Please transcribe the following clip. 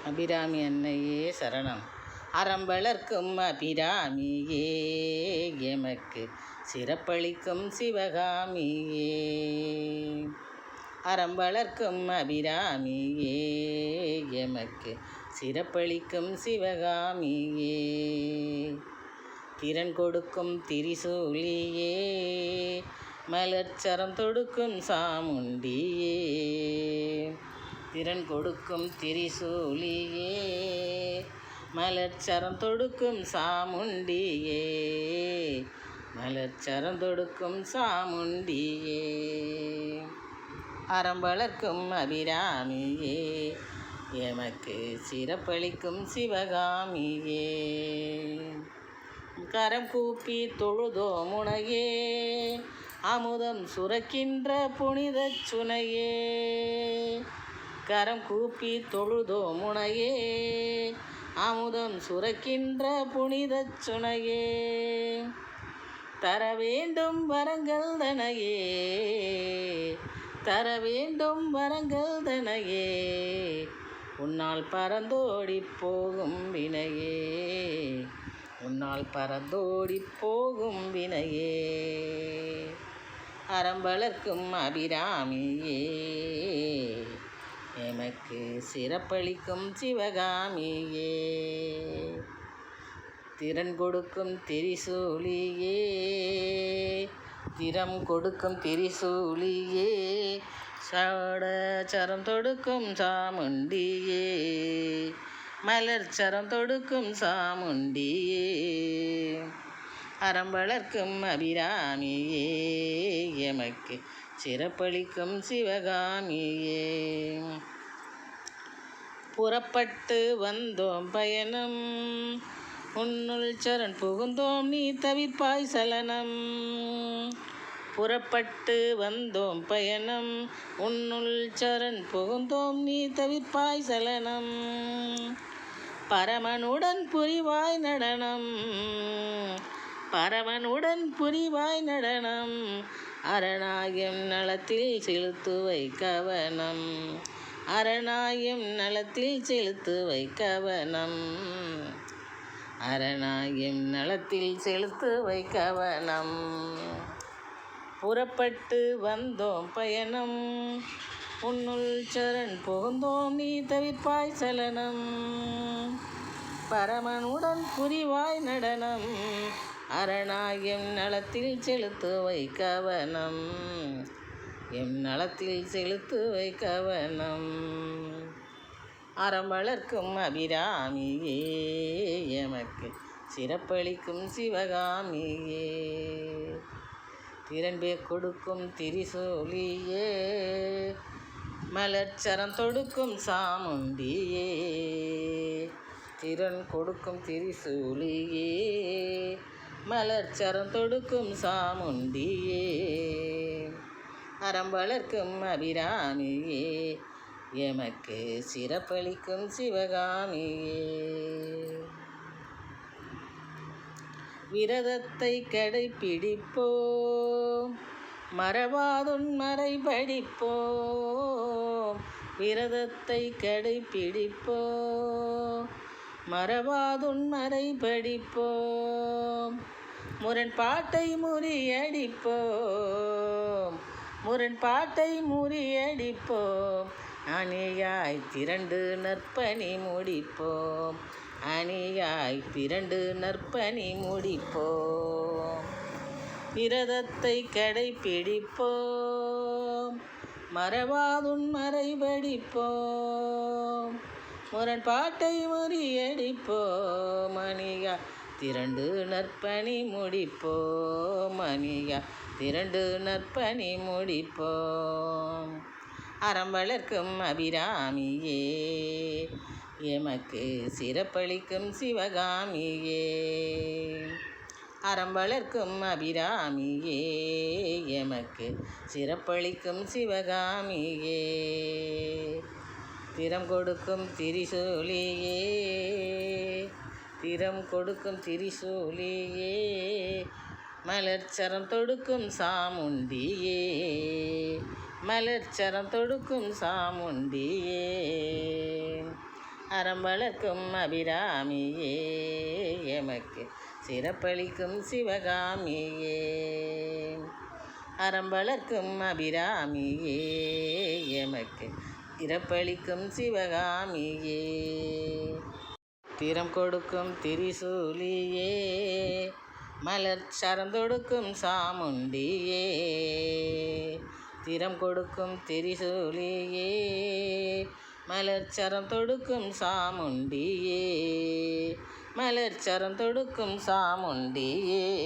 அபிராமி அன்னையே சரணம். அறம்பளர்க்கும் அபிராமியே, எமக்கு சிறப்பளிக்கும் சிவகாமியே. அறம்பளர்க்கும் அபிராமியே, எமக்கு சிறப்பளிக்கும் சிவகாமியே. திறன் கொடுக்கும் திரிசூலியே, மலர்ச்சரம் தொடுக்கும் சாமுண்டியே. திறன் கொடுக்கும் திரிசூலியே, மலர்ச்சரம் தொடுக்கும் சாமுண்டியே. மலர்ச்சரம் தொடுக்கும் சாமுண்டியே. அறம்பளர்க்கும் அபிராமியே, எமக்கு சிறப்பளிக்கும் சிவகாமியே. கரம் கூப்பி தொழுதோ முனையே, அமுதம் சுரக்கின்ற புனித சுனையே. கரம் கூப்பி தொழுதோ முனையே, அமுதம் சுரக்கின்ற புனித சுனையே. தர வேண்டும் வரங்கள் தனையே, தர வேண்டும் வரங்கள் தனையே. உன்னால் பறந்தோடி போகும் வினையே, உன்னால் பறந்தோடி போகும் வினையே. அறம்பளர்க்கும் அபிராமியே, எமக்கு சிறப்பளிக்கும் சிவகாமியே. திறன் கொடுக்கும் திரிசூலியே, திறம் கொடுக்கும் திரிசூலியே. சரம் தொடுக்கும் சாமுண்டியே, மலர்ச்சரம் தொடுக்கும் சாமுண்டியே. அறம்பளர்க்கும் அபிராமியே, எமக்கு சிறப்பளிக்கும் சிவகாமியே. புறப்பட்டு வந்தோம் பயணம், உன்னுள் சரண் புகுந்தோம் நீ தவிர்ப்பாய் சலனம். புறப்பட்டு வந்தோம் பயணம், உன்னுள் சரண் புகுந்தோம் நீ தவிர்ப்பாய் சலனம். பரமனுடன் புரிவாய் நடனம், பரமனுடன் புரிவாய் நடனம். அரணாயம் நலத்தில் செலுத்துவை கவனம், அரணாயம் நலத்தில் செலுத்துவை கவனம். அரணாயம் நலத்தில் செலுத்துவை கவனம். புறப்பட்டு வந்தோம் பயணம், உன்னுள் சரண் புகுந்தோம் நீ தவிர்ப்பாய் சலனம். பரமனுடன் புரிவாய் நடனம், அரணாயம் நலத்தில் செலுத்துவை கவனம். எம் நலத்தில் செலுத்துவை கவனம். அறம்பளர்க்கும் அபிராமியே, எமக்கு சிறப்பளிக்கும் சிவகாமியே. திறன்பே கொடுக்கும் திரிசூலியே, மலர்ச்சரம் தொடுக்கும் சாமுண்டியே. திறன் கொடுக்கும் திரிசூலியே, மலர்ச்சரம் தொடுக்கும் சாமுண்டியே. அறம்பளர்க்கும் அபிராமியே, எமக்கு சிறப்பளிக்கும் சிவகாமியே. விரதத்தை கடைப்பிடிப்போம், மறவாதுன் மறை படிப்போம். விரதத்தை கடைப்பிடிப்போம், மறவாதுன் மறை படிப்போம். முரண்பாட்டை முறியடிப்போம், முரண்பாட்டை முறியடிப்போம். அணியாய் திரண்டு நற்பணி முடிப்போம், அணியாய் திரண்டு நற்பணி முடிப்போம். விரதத்தை கடைப்பிடிப்போம், மறவாதுன் மறை படிப்போம். முரண்பாட்டை முறியடிப்போம், அணியா திரண்டு நற்பணி முடிப்போம், அணியா திரண்டு நற்பணி முடிப்போம். அறம்பளர்க்கும் அபிராமியே, எமக்கு சிறப்பளிக்கும் சிவகாமியே. அறம்பளர்க்கும் அபிராமியே, எமக்கு சிறப்பளிக்கும் சிவகாமியே. திறம் கொடுக்கும் திரிசூலியே, திறம் கொடுக்கும் திரிசூலியே. மலர்ச்சரம் தொடுக்கும் சாமுண்டியே, மலர்ச்சரம் தொடுக்கும் சாமுண்டியே. அறம் வளர்க்கும் அபிராமியே எமக்கு சிறப்பளிக்கும் சிவகாமியே. அறம் வளர்க்கும் அபிராமியே எமக்கு சிறப்பளிக்கும் சிவகாமியே. திறம் கொடுக்கும் திரிசூலியே மலர் சரம் தொடுக்கும் சாமுண்டியே. திறம் கொடுக்கும் திரிசூலியே மலர் சரம் தொடுக்கும் சாமுண்டியே. மலர் சரம் தொடுக்கும் சாமுண்டியே.